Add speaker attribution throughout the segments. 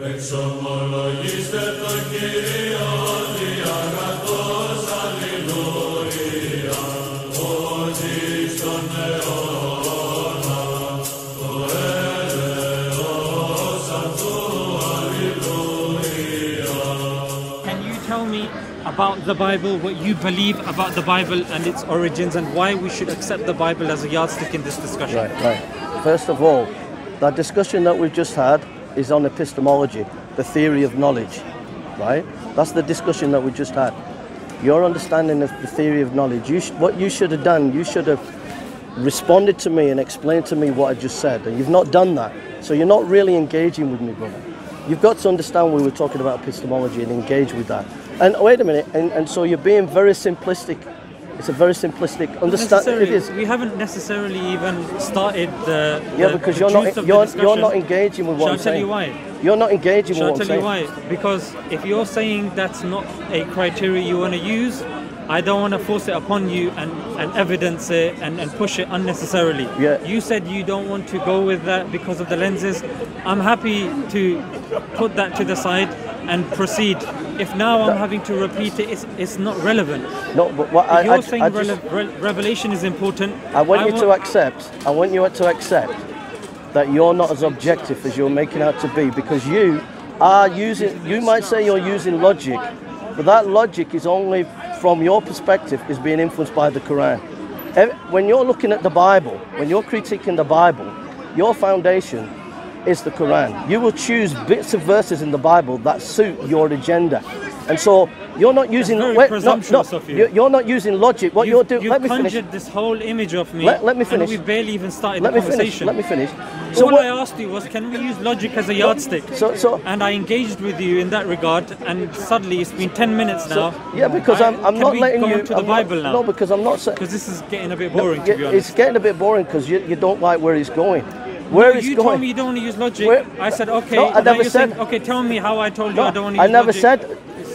Speaker 1: Εξομολογήστε τον Κύριο διαγατός, αλληλούια, ότι στον αιώνα το έλεος αυτού, αλληλούια.
Speaker 2: Can you tell me about the Bible, what you believe about the Bible and its origins, and why we should accept the Bible as a yardstick in this discussion?
Speaker 3: Right. First of all, that discussion that we've just had is on epistemology, the theory of knowledge, right? That's the discussion that we just had. Your understanding of the theory of knowledge, what you should have done, you should have responded to me and explained to me what I just said, and you've not done that. So you're not really engaging with me, brother. You've got to understand we were talking about epistemology and engage with that. And wait a minute, and so you're being very simplistic. It's a very simplistic understanding. It is.
Speaker 2: We haven't necessarily even started the
Speaker 3: because
Speaker 2: you're
Speaker 3: not engaging with what I'm saying.
Speaker 2: Shall I tell you why?
Speaker 3: You're not engaging with what I'm saying.
Speaker 2: Shall I tell you why? Because if you're saying that's not a criteria you want to use, I don't want to force it upon you and evidence it and push it unnecessarily.
Speaker 3: Yeah.
Speaker 2: You said you don't want to go with that because of the lenses. I'm happy to put that to the side and proceed. If now I'm having to repeat it, it's not relevant.
Speaker 3: No, but what
Speaker 2: you're saying revelation is important.
Speaker 3: I want you to accept that you're not as objective as you're making out to be, because you are using, you might say you're using logic, but that logic is only from your perspective is being influenced by the Quran. When you're looking at the Bible, when you're critiquing the Bible, your foundation is the Quran. You will choose bits of verses in the Bible that suit your agenda. And so you're not using you're not using logic. What you're doing, let me finish.
Speaker 2: You've conjured this whole image of me.
Speaker 3: Let me finish.
Speaker 2: And we barely even started the conversation.
Speaker 3: Let me finish.
Speaker 2: So all I asked you was, can we use logic as a yardstick? And I engaged with you in that regard, and suddenly it's been 10 minutes now.
Speaker 3: Yeah, because I'm not letting you
Speaker 2: to the Bible now.
Speaker 3: No, because I'm not saying,
Speaker 2: because this is getting a bit boring, to be honest.
Speaker 3: It's getting a bit boring because you don't like where it's going.
Speaker 2: You told me you don't want to use logic. I said okay.
Speaker 3: No, I never said.
Speaker 2: Okay, tell me how I told you I don't want to use
Speaker 3: logic. I never said.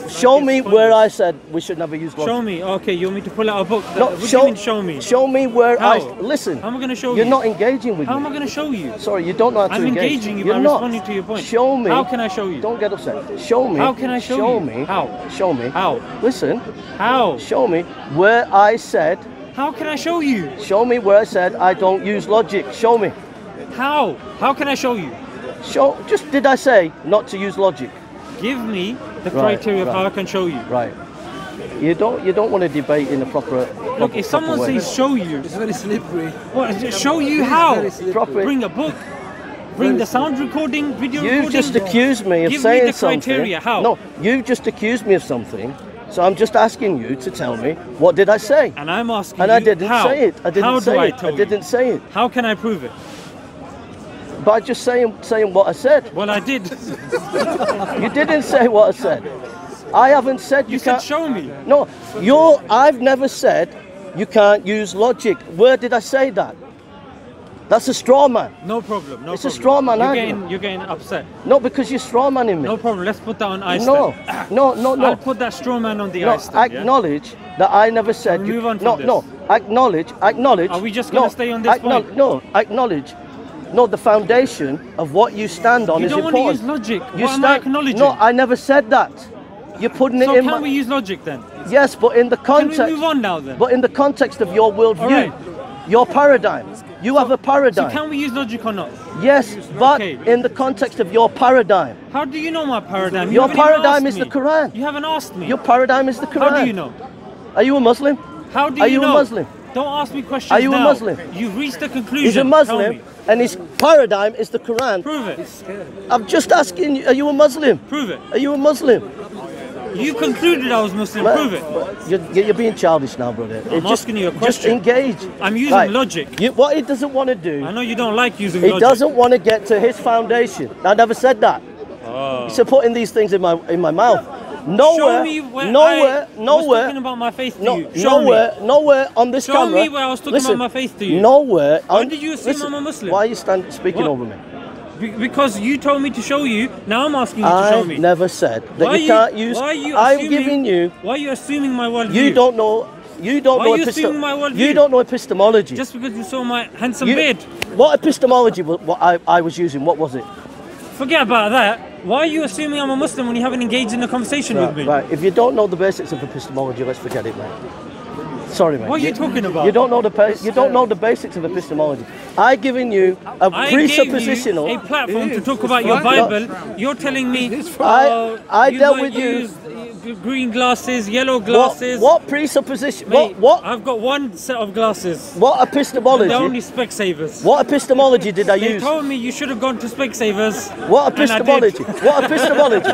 Speaker 3: Show me where I said we should never use logic.
Speaker 2: Show me. Okay, you want me to pull out a book?
Speaker 3: No,
Speaker 2: what do you mean show me?
Speaker 3: Show me where listen.
Speaker 2: How am I going to show you?
Speaker 3: You're not engaging with me.
Speaker 2: How am I going to show you?
Speaker 3: Sorry, you don't know how to engage.
Speaker 2: I'm engaging you by responding to your point.
Speaker 3: Show me.
Speaker 2: How can I show you?
Speaker 3: Don't get upset. Show me.
Speaker 2: How can I show you?
Speaker 3: Show me.
Speaker 2: How?
Speaker 3: Show me.
Speaker 2: How?
Speaker 3: Listen.
Speaker 2: How?
Speaker 3: Show me where I said.
Speaker 2: How can I show you?
Speaker 3: Show me where I said I don't use logic. Show me.
Speaker 2: How? How can I show you?
Speaker 3: Did I say not to use logic?
Speaker 2: Give me the criteria of how I can show you.
Speaker 3: Right. You don't want to debate in a proper
Speaker 2: Look, if someone says show you,
Speaker 4: it's very slippery.
Speaker 2: What? Show you how? Bring a book. Bring the sound recording, video recording.
Speaker 3: You've just accused me of saying something.
Speaker 2: Give me the criteria. How?
Speaker 3: No, you've just accused me of something. So I'm just asking you to tell me, what did I say?
Speaker 2: And I'm asking
Speaker 3: you,
Speaker 2: how?
Speaker 3: I didn't say it. I didn't say it. I didn't say it.
Speaker 2: How can I prove it?
Speaker 3: By just saying what I said.
Speaker 2: Well, I did.
Speaker 3: You didn't say what I said. I haven't said you can't.
Speaker 2: You said show me.
Speaker 3: No, I've never said you can't use logic. Where did I say that? That's a straw man.
Speaker 2: No problem.
Speaker 3: It's a straw man.
Speaker 2: You're getting upset.
Speaker 3: No, because you're straw manning me.
Speaker 2: No problem. Let's put that on ice.
Speaker 3: No.
Speaker 2: I'll put that straw man on the ice.
Speaker 3: Acknowledge that I never said.
Speaker 2: Move on from this.
Speaker 3: No. Acknowledge.
Speaker 2: Are we just going to stay on this point?
Speaker 3: No. Acknowledge. No, the foundation of what you stand on is important.
Speaker 2: You don't want to use logic. What am I acknowledging?
Speaker 3: No, I never said that. You're putting it in.
Speaker 2: So can we use logic then?
Speaker 3: Yes, but in the context.
Speaker 2: Can we move on now then?
Speaker 3: But in the context of your worldview, your paradigm. You have a paradigm.
Speaker 2: So can we use logic or not?
Speaker 3: Yes, but in the context of your paradigm.
Speaker 2: How do you know my paradigm?
Speaker 3: Your paradigm is the Quran.
Speaker 2: You haven't asked me.
Speaker 3: Your paradigm is the Quran.
Speaker 2: How do you know?
Speaker 3: Are you a Muslim?
Speaker 2: How do you know?
Speaker 3: Are you a Muslim?
Speaker 2: Don't ask me questions.
Speaker 3: Are you a Muslim?
Speaker 2: You've reached the conclusion.
Speaker 3: He's a Muslim, and his paradigm is the Quran.
Speaker 2: Prove it.
Speaker 3: I'm just asking you, are you a Muslim?
Speaker 2: Prove it.
Speaker 3: Are you a Muslim?
Speaker 2: You concluded I was Muslim. Prove it.
Speaker 3: You're being childish now, brother.
Speaker 2: I'm asking you a question.
Speaker 3: Just engage.
Speaker 2: I'm using logic.
Speaker 3: What he doesn't want to do.
Speaker 2: I know you don't like using logic.
Speaker 3: He doesn't want to get to his foundation. I never said that. He's putting these things in my mouth. Nowhere.
Speaker 2: I was talking about my faith to you.
Speaker 3: Nowhere on this camera.
Speaker 2: Show me where I was talking about my faith to you.
Speaker 3: Nowhere.
Speaker 2: When did you assume I'm a Muslim?
Speaker 3: Why are you speaking over me?
Speaker 2: Because you told me to show you. Now I'm asking you to show me.
Speaker 3: I never said that you can't use. I'm giving you.
Speaker 2: Why are you assuming my worldview?
Speaker 3: You don't know. You don't know.
Speaker 2: Why are you assuming my worldview?
Speaker 3: You don't know epistemology.
Speaker 2: Just because you saw my handsome beard.
Speaker 3: What epistemology? What I was using. What was it?
Speaker 2: Forget about that. Why are you assuming I'm a Muslim when you haven't engaged in a conversation with me?
Speaker 3: Right. If you don't know the basics of epistemology, let's forget it, mate. Sorry, mate.
Speaker 2: What are you talking about?
Speaker 3: You don't know the basics of epistemology. I given you a presuppositional.
Speaker 2: I gave you a platform to talk about your Bible. You're telling me
Speaker 3: I dealt with you.
Speaker 2: Use green glasses, yellow glasses.
Speaker 3: What presupposition?
Speaker 2: Mate,
Speaker 3: What?
Speaker 2: I've got one set of glasses.
Speaker 3: What epistemology?
Speaker 2: They're only Specsavers.
Speaker 3: What epistemology did I
Speaker 2: They
Speaker 3: use?
Speaker 2: told me you should have gone to Specsavers.
Speaker 3: What epistemology? What epistemology?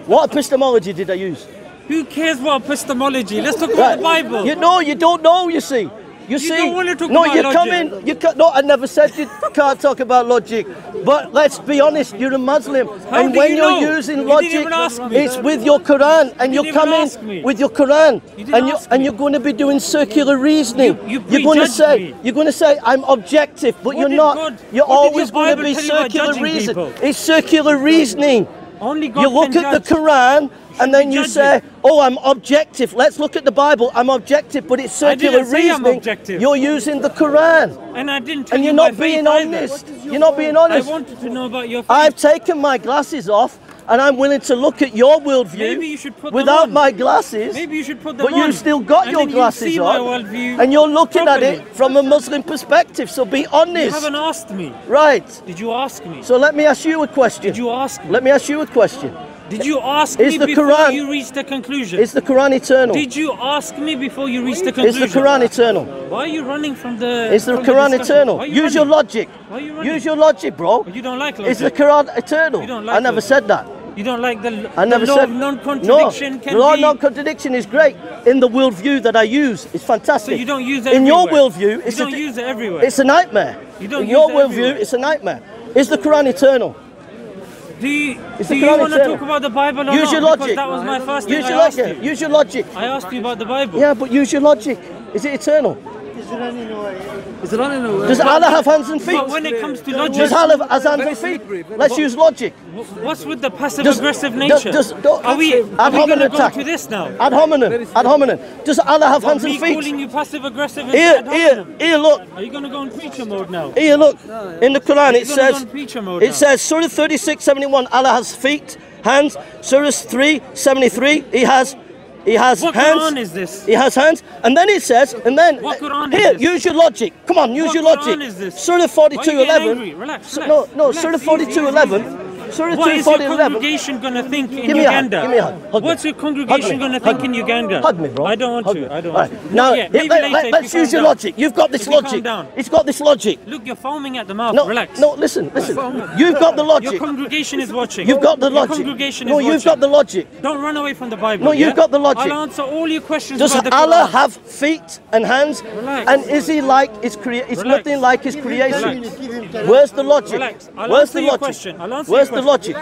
Speaker 3: What epistemology did I use?
Speaker 2: Who cares what epistemology? Let's talk about the Bible.
Speaker 3: You don't know. You see. You see.
Speaker 2: don't want to talk
Speaker 3: no,
Speaker 2: about
Speaker 3: you
Speaker 2: logic.
Speaker 3: come in. You no, I never said you can't talk about logic. But let's be honest. You're a Muslim,
Speaker 2: How
Speaker 3: and
Speaker 2: do
Speaker 3: when
Speaker 2: you
Speaker 3: you're
Speaker 2: know?
Speaker 3: using
Speaker 2: You
Speaker 3: logic,
Speaker 2: didn't even ask me.
Speaker 3: it's with your Quran, and
Speaker 2: You
Speaker 3: you're
Speaker 2: didn't even ask me.
Speaker 3: coming with your Quran,
Speaker 2: You didn't ask me.
Speaker 3: you're going to be doing circular reasoning.
Speaker 2: You
Speaker 3: You're going to
Speaker 2: prejudged
Speaker 3: say
Speaker 2: me.
Speaker 3: you're going to say I'm objective, but
Speaker 2: What
Speaker 3: you're
Speaker 2: did
Speaker 3: not.
Speaker 2: God-
Speaker 3: You're
Speaker 2: what did
Speaker 3: always
Speaker 2: your
Speaker 3: going to
Speaker 2: Bible
Speaker 3: be
Speaker 2: tell you about
Speaker 3: circular
Speaker 2: judging
Speaker 3: reasoning.
Speaker 2: people?
Speaker 3: It's circular reasoning.
Speaker 2: Only God
Speaker 3: You look
Speaker 2: can
Speaker 3: at the
Speaker 2: judge.
Speaker 3: Quran and then
Speaker 2: be
Speaker 3: you
Speaker 2: judging.
Speaker 3: say, "Oh, I'm objective." Let's look at the Bible. I'm objective, but it's circular
Speaker 2: didn't say I'm
Speaker 3: reasoning.
Speaker 2: objective.
Speaker 3: You're using the Quran,
Speaker 2: And I didn't tell
Speaker 3: and
Speaker 2: you
Speaker 3: you're
Speaker 2: my
Speaker 3: not being
Speaker 2: faith either.
Speaker 3: honest. You're not being
Speaker 2: I
Speaker 3: honest.
Speaker 2: wanted to know about your faith.
Speaker 3: I've taken my glasses off, and I'm willing to look at your worldview
Speaker 2: Maybe you should put them
Speaker 3: without
Speaker 2: on.
Speaker 3: my glasses.
Speaker 2: Maybe you should put them
Speaker 3: But
Speaker 2: on.
Speaker 3: you've still got
Speaker 2: and
Speaker 3: your
Speaker 2: then
Speaker 3: glasses
Speaker 2: you see
Speaker 3: on,
Speaker 2: my worldview
Speaker 3: and you're looking
Speaker 2: properly.
Speaker 3: at it from a Muslim perspective. So be
Speaker 2: You
Speaker 3: honest,
Speaker 2: haven't asked me.
Speaker 3: right?
Speaker 2: Did you ask me?
Speaker 3: So let me ask you a question.
Speaker 2: Did you ask me?
Speaker 3: Let me ask you a question.
Speaker 2: Did you ask
Speaker 3: Is
Speaker 2: me
Speaker 3: the
Speaker 2: before
Speaker 3: Quran-
Speaker 2: you reached the conclusion?
Speaker 3: Is the Quran eternal?
Speaker 2: Did you ask me before you reached the
Speaker 3: Is
Speaker 2: conclusion?
Speaker 3: the Quran eternal?
Speaker 2: Why are you running from the?
Speaker 3: Is the
Speaker 2: from
Speaker 3: Quran
Speaker 2: discussion?
Speaker 3: eternal?
Speaker 2: Why are you
Speaker 3: Use your
Speaker 2: running?
Speaker 3: logic.
Speaker 2: Why are you running?
Speaker 3: Use your logic, bro.
Speaker 2: You don't like logic.
Speaker 3: Is the Quran eternal?
Speaker 2: You don't like
Speaker 3: I never
Speaker 2: logic.
Speaker 3: said that.
Speaker 2: You don't like the,
Speaker 3: I never
Speaker 2: the law
Speaker 3: said
Speaker 2: of non-contradiction can
Speaker 3: No, law of
Speaker 2: be.
Speaker 3: non-contradiction is great in the worldview that I use. It's fantastic.
Speaker 2: So you don't use it
Speaker 3: in your
Speaker 2: everywhere.
Speaker 3: worldview.
Speaker 2: You
Speaker 3: It's
Speaker 2: don't
Speaker 3: a,
Speaker 2: use it everywhere.
Speaker 3: It's a nightmare.
Speaker 2: You don't
Speaker 3: in
Speaker 2: use
Speaker 3: your
Speaker 2: it
Speaker 3: worldview,
Speaker 2: everywhere.
Speaker 3: it's a nightmare. Is the Quran eternal?
Speaker 2: Do you,
Speaker 3: Is
Speaker 2: do
Speaker 3: the
Speaker 2: you
Speaker 3: Quran
Speaker 2: want to
Speaker 3: eternal?
Speaker 2: talk about the Bible or
Speaker 3: Use
Speaker 2: not?
Speaker 3: your
Speaker 2: Because
Speaker 3: logic.
Speaker 2: that was my first thing
Speaker 3: Use
Speaker 2: I
Speaker 3: your
Speaker 2: asked
Speaker 3: logic.
Speaker 2: you.
Speaker 3: Use your logic.
Speaker 2: I asked you about the Bible.
Speaker 3: Yeah, but use your logic. Is it eternal?
Speaker 4: Is it on in a way?
Speaker 3: Does Allah have hands and feet?
Speaker 2: But when it comes to logic,
Speaker 3: Does Allah have hands and feet? Let's use logic.
Speaker 2: what's with the passive-aggressive nature?
Speaker 3: don't-
Speaker 2: are we going
Speaker 3: ad
Speaker 2: to
Speaker 3: hominem
Speaker 2: go
Speaker 3: attack.
Speaker 2: to this now?
Speaker 3: Ad hominem. Ad hominem. Does Allah have hands
Speaker 2: Me
Speaker 3: and feet?
Speaker 2: calling you passive-aggressive is
Speaker 3: Here,
Speaker 2: ad
Speaker 3: here,
Speaker 2: hominem.
Speaker 3: here, look.
Speaker 2: Are you going to go in preacher mode now?
Speaker 3: Here, look. In the Quran, it
Speaker 2: You're gonna go
Speaker 3: says,
Speaker 2: in preacher mode
Speaker 3: it
Speaker 2: now.
Speaker 3: says, Surah 36:71, Allah has feet, hands. Surah 3:73, He has
Speaker 2: What
Speaker 3: hands.
Speaker 2: Quran is this?
Speaker 3: He has hands. And then it says, and then
Speaker 2: What Quran is
Speaker 3: here,
Speaker 2: this?
Speaker 3: use your logic. Come on, use
Speaker 2: What
Speaker 3: your
Speaker 2: Quran
Speaker 3: logic.
Speaker 2: is this?
Speaker 3: Surah
Speaker 2: Why are you getting
Speaker 3: 42:11.
Speaker 2: angry? Relax, relax.
Speaker 3: No,
Speaker 2: Relax,
Speaker 3: Surah
Speaker 2: easy,
Speaker 3: 42:11. Surah
Speaker 2: What is your
Speaker 3: 42:11.
Speaker 2: congregation going to think in
Speaker 3: Give me a hug,
Speaker 2: Uganda?
Speaker 3: give me a hug, hug me.
Speaker 2: What's your
Speaker 3: Hug
Speaker 2: congregation
Speaker 3: me,
Speaker 2: going to
Speaker 3: hug
Speaker 2: think
Speaker 3: me.
Speaker 2: in Uganda?
Speaker 3: Hug me, bro.
Speaker 2: I don't want
Speaker 3: Hug
Speaker 2: to.
Speaker 3: me.
Speaker 2: I don't
Speaker 3: All
Speaker 2: want
Speaker 3: right.
Speaker 2: to.
Speaker 3: Now,
Speaker 2: Not yet. Maybe later if
Speaker 3: let's
Speaker 2: you
Speaker 3: use
Speaker 2: calm
Speaker 3: your
Speaker 2: down.
Speaker 3: logic. You've got this
Speaker 2: If you calm
Speaker 3: logic.
Speaker 2: down.
Speaker 3: It's got this logic.
Speaker 2: Look, you're foaming at the mouth.
Speaker 3: No,
Speaker 2: Relax.
Speaker 3: no, listen. You've got the
Speaker 2: Your
Speaker 3: logic.
Speaker 2: congregation is watching.
Speaker 3: You've got the
Speaker 2: Your
Speaker 3: logic.
Speaker 2: congregation
Speaker 3: No,
Speaker 2: is
Speaker 3: you've
Speaker 2: watching.
Speaker 3: got the logic.
Speaker 2: Don't run away from the Bible.
Speaker 3: No, you've
Speaker 2: yeah?
Speaker 3: got the logic.
Speaker 2: I'll answer all your questions
Speaker 3: Does
Speaker 2: about the
Speaker 3: Allah
Speaker 2: Quran.
Speaker 3: have feet and hands?
Speaker 2: Relax.
Speaker 3: And is He like His creation? It's
Speaker 2: Relax.
Speaker 3: nothing like His creation.
Speaker 2: Relax.
Speaker 3: Where's the logic?
Speaker 2: Relax. I'll
Speaker 3: Where's
Speaker 2: answer
Speaker 3: the
Speaker 2: your
Speaker 3: logic?
Speaker 2: question. I'll answer
Speaker 3: Where's
Speaker 2: your
Speaker 3: the logic?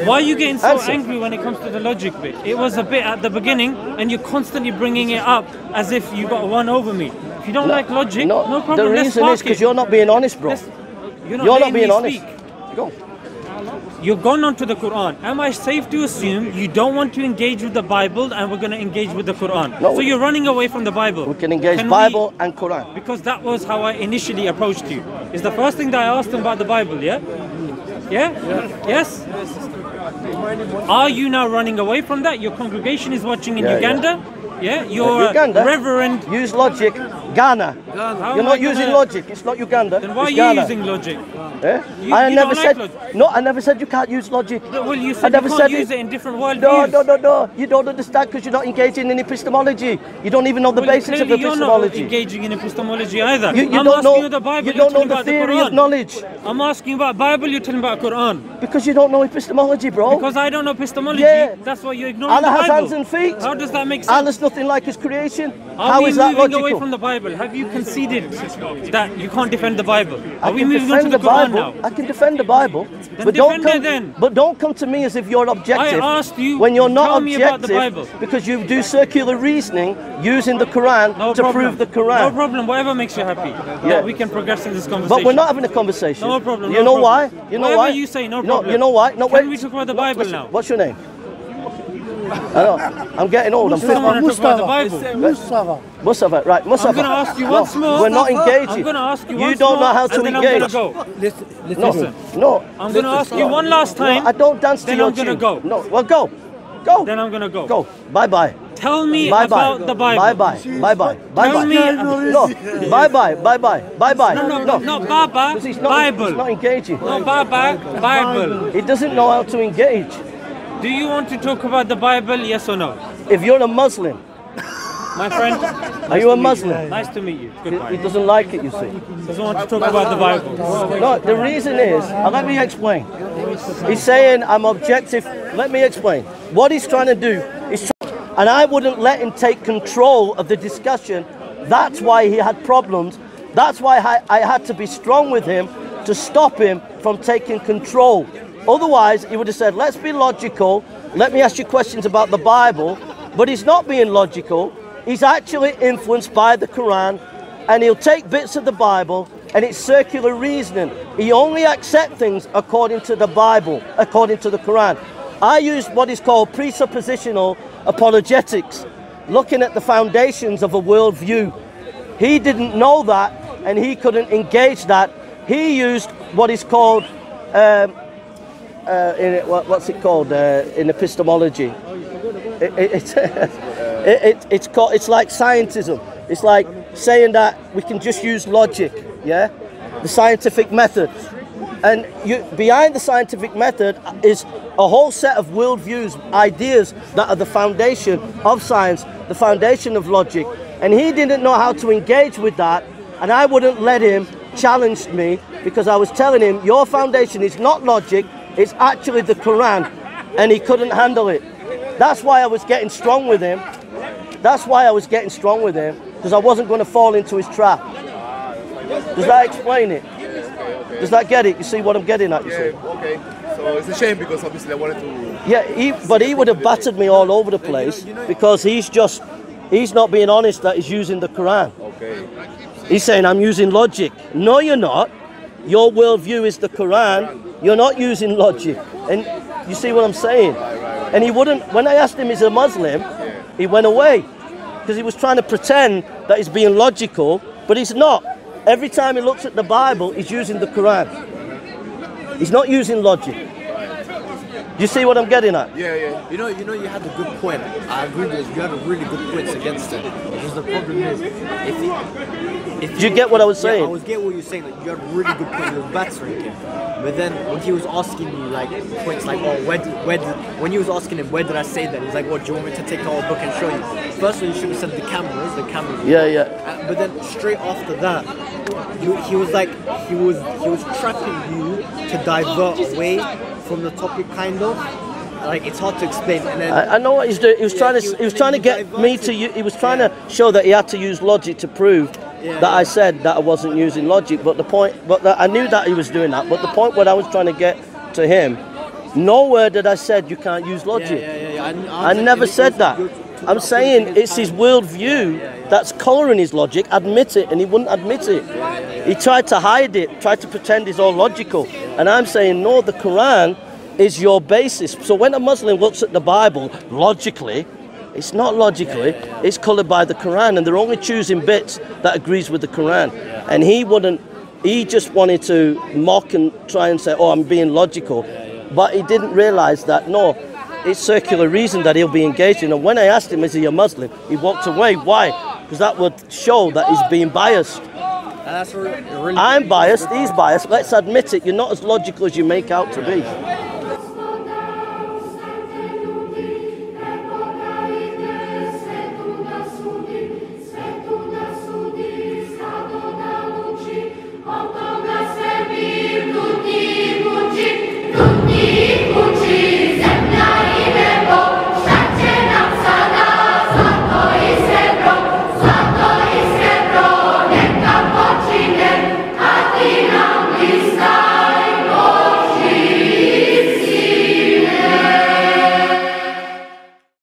Speaker 2: Why are you getting so
Speaker 3: Answer.
Speaker 2: angry when it comes to the logic bit? It was a bit at the beginning, and you're constantly bringing it up as if you got one over me. If you don't like logic, no problem.
Speaker 3: The
Speaker 2: Let's
Speaker 3: reason
Speaker 2: spark
Speaker 3: is because
Speaker 2: it.
Speaker 3: you're not being honest, bro.
Speaker 2: You're
Speaker 3: You're not
Speaker 2: letting
Speaker 3: being
Speaker 2: me
Speaker 3: honest.
Speaker 2: speak.
Speaker 3: Go.
Speaker 2: You've gone on to the Quran. Am I safe to assume you don't want to engage with the Bible and we're going to engage with the Quran?
Speaker 3: No.
Speaker 2: So you're running away from the Bible.
Speaker 3: We can engage
Speaker 2: Can
Speaker 3: Bible and Quran.
Speaker 2: Because that was how I initially approached you. It's the first thing that I asked them about the Bible, yeah? Yeah? Yes? Are you now running away from that? Your congregation is watching in
Speaker 3: Yeah,
Speaker 2: Uganda? Yeah? You're
Speaker 3: Uganda.
Speaker 2: Reverend.
Speaker 3: Use logic. Ghana.
Speaker 2: How
Speaker 3: You're
Speaker 2: am
Speaker 3: not
Speaker 2: I
Speaker 3: using
Speaker 2: gonna-
Speaker 3: logic. It's not Uganda.
Speaker 2: Then why
Speaker 3: it's
Speaker 2: are you
Speaker 3: Ghana.
Speaker 2: using logic?
Speaker 3: Eh?
Speaker 2: You-
Speaker 3: I
Speaker 2: you
Speaker 3: never
Speaker 2: don't
Speaker 3: said.
Speaker 2: like logic.
Speaker 3: No, I never said you can't use logic.
Speaker 2: Well, you
Speaker 3: I
Speaker 2: said
Speaker 3: never
Speaker 2: you
Speaker 3: said
Speaker 2: can't use it in different worldviews.
Speaker 3: No. You don't understand because you're not engaging in epistemology. You don't even know the
Speaker 2: Well,
Speaker 3: basics of
Speaker 2: clearly you're not
Speaker 3: epistemology.
Speaker 2: engaging in epistemology either.
Speaker 3: You
Speaker 2: I'm
Speaker 3: don't
Speaker 2: asking
Speaker 3: know.
Speaker 2: you the Bible.
Speaker 3: You
Speaker 2: you're
Speaker 3: don't know
Speaker 2: telling
Speaker 3: the
Speaker 2: about
Speaker 3: theory
Speaker 2: Quran.
Speaker 3: of knowledge
Speaker 2: I'm asking about Bible. You're telling about Quran.
Speaker 3: because you don't know epistemology, bro.
Speaker 2: Because I don't know epistemology.
Speaker 3: Yeah.
Speaker 2: That's why you're ignoring
Speaker 3: Allah
Speaker 2: the
Speaker 3: has
Speaker 2: Bible.
Speaker 3: hands and feet.
Speaker 2: How does that make sense?
Speaker 3: Allah's nothing like His creation.
Speaker 2: Are
Speaker 3: How
Speaker 2: we
Speaker 3: is that
Speaker 2: moving
Speaker 3: logical?
Speaker 2: away from the Bible? Have you conceded that you can't defend the Bible?
Speaker 3: I
Speaker 2: Are we
Speaker 3: can
Speaker 2: moving on to
Speaker 3: defend
Speaker 2: the
Speaker 3: the
Speaker 2: Quran
Speaker 3: Bible.
Speaker 2: now?
Speaker 3: I can defend the Bible,
Speaker 2: Then
Speaker 3: but don't
Speaker 2: defend it
Speaker 3: come.
Speaker 2: then.
Speaker 3: But don't come to me as if you're objective.
Speaker 2: I asked you,
Speaker 3: when you're not
Speaker 2: tell me about the
Speaker 3: objective
Speaker 2: Bible.
Speaker 3: because you do circular reasoning using the Quran
Speaker 2: No
Speaker 3: to
Speaker 2: problem.
Speaker 3: prove the Quran.
Speaker 2: No problem. Whatever makes you happy.
Speaker 3: Yeah.
Speaker 2: We can progress in this conversation.
Speaker 3: But we're not having a conversation.
Speaker 2: No problem.
Speaker 3: You
Speaker 2: no
Speaker 3: know
Speaker 2: problem.
Speaker 3: why? You know
Speaker 2: Whatever
Speaker 3: why?
Speaker 2: you say, no
Speaker 3: You
Speaker 2: problem.
Speaker 3: know why? No,
Speaker 2: Can
Speaker 3: wait.
Speaker 2: we talk about the
Speaker 3: No,
Speaker 2: Bible
Speaker 3: listen,
Speaker 2: now?
Speaker 3: What's your name? I know. I'm getting old. I'm 50. Mustafa, right? Mustafa.
Speaker 2: I'm going to ask you once more.
Speaker 3: We're not engaging.
Speaker 2: I'm going to ask you once more.
Speaker 3: You don't know how to engage.
Speaker 2: I'm going to go. Listen.
Speaker 3: No.
Speaker 2: I'm going to ask you one last time.
Speaker 3: No, I don't dance to your
Speaker 2: tune. Then I'm going to
Speaker 3: No.
Speaker 2: go.
Speaker 3: Well, go. Go.
Speaker 2: Then I'm going to go.
Speaker 3: Go. Bye-bye.
Speaker 2: Tell me about the Bible.
Speaker 3: Bye-bye. Bye-bye.
Speaker 2: Tell me.
Speaker 3: No. Bye-bye. Bye-bye. Bye-bye.
Speaker 2: No, Baba. Bible.
Speaker 3: He's not engaging.
Speaker 2: No, Baba. Bible.
Speaker 3: He doesn't know how to engage.
Speaker 2: Do you want to talk about the Bible, yes or no?
Speaker 3: If you're a Muslim.
Speaker 2: My friend.
Speaker 3: Are you a Muslim?
Speaker 2: Nice to meet you. Goodbye.
Speaker 3: He doesn't like it, you see.
Speaker 2: Doesn't want to talk about the Bible.
Speaker 3: No, the reason is, let me explain. He's saying I'm objective. Let me explain. What he's trying to do is, and I wouldn't let him take control of the discussion. That's why he had problems. That's why I had to be strong with him to stop him from taking control. Otherwise, he would have said, let's be logical. Let me ask you questions about the Bible. But he's not being logical. He's actually influenced by the Quran, and he'll take bits of the Bible, and it's circular reasoning. He only accepts things according to the Bible, according to the Quran. I use what is called presuppositional apologetics, looking at the foundations of a worldview. He didn't know that, and he couldn't engage that. He used what is called, what's it called in epistemology? It's like scientism. It's like saying that we can just use logic, yeah, the scientific method, and behind the scientific method is a whole set of worldviews, ideas that are the foundation of science, the foundation of logic, and he didn't know how to engage with that, and I wouldn't let him challenge me because I was telling him your foundation is not logic, it's actually the Quran, and he couldn't handle it. That's why I was getting strong with him. That's why I was getting strong with him, because I wasn't going to fall into his trap. Does that explain it? Does that get it? You see what I'm getting at, you see?
Speaker 5: Okay. So it's a shame because obviously I wanted to...
Speaker 3: Yeah, but he would have battered me all over the place because he's not being honest that he's using the Quran.
Speaker 5: Okay.
Speaker 3: He's saying, I'm using logic. No, you're not. Your worldview is the Quran. You're not using logic. And you see what I'm saying? And he wouldn't, when I asked him, he's a Muslim, he went away because he was trying to pretend that he's being logical, but he's not. Every time he looks at the Bible, he's using the Quran. He's not using logic. Do you see what I'm getting at?
Speaker 5: Yeah, yeah.
Speaker 4: You know, you had a good point. I agree with you. You had a really good points against it. Because the problem is,
Speaker 3: Do you get what I was saying?
Speaker 4: Yeah, I was getting what you're saying. Like, you had a really good point. You was battering him. But then when he was asking you like points like, oh, when he was asking him, where did I say that? He's like, what, do you want me to take the whole book and show you? First of all, you should have said the cameras.
Speaker 3: Yeah, yeah.
Speaker 4: But then straight after that, he was trapping you to divert away from the topic, kind of. Like, it's hard to explain. And then,
Speaker 3: I know what he's doing. He was trying to get me to. He was trying to show that he had to use logic to prove that I said that I wasn't using logic. But I knew that he was doing that. But the point what I was trying to get to him, nowhere did I said you can't use logic. I never said that. I'm saying it's his worldview that's colouring his logic. Admit it, and he wouldn't admit it. He tried to hide it, tried to pretend he's all logical. And I'm saying, no, the Quran is your basis. So when a Muslim looks at the Bible logically, it's not logically, it's coloured by the Quran, and they're only choosing bits that agrees with the Quran. And he just wanted to mock and try and say, oh, I'm being logical. But he didn't realise that, no, it's circular reason that he'll be engaged in. And when I asked him, is he a Muslim? He walked away. Why? Because that would show that he's being biased.
Speaker 4: that's really
Speaker 3: I'm biased, he's biased. Let's admit it. You're not as logical as you make out to be.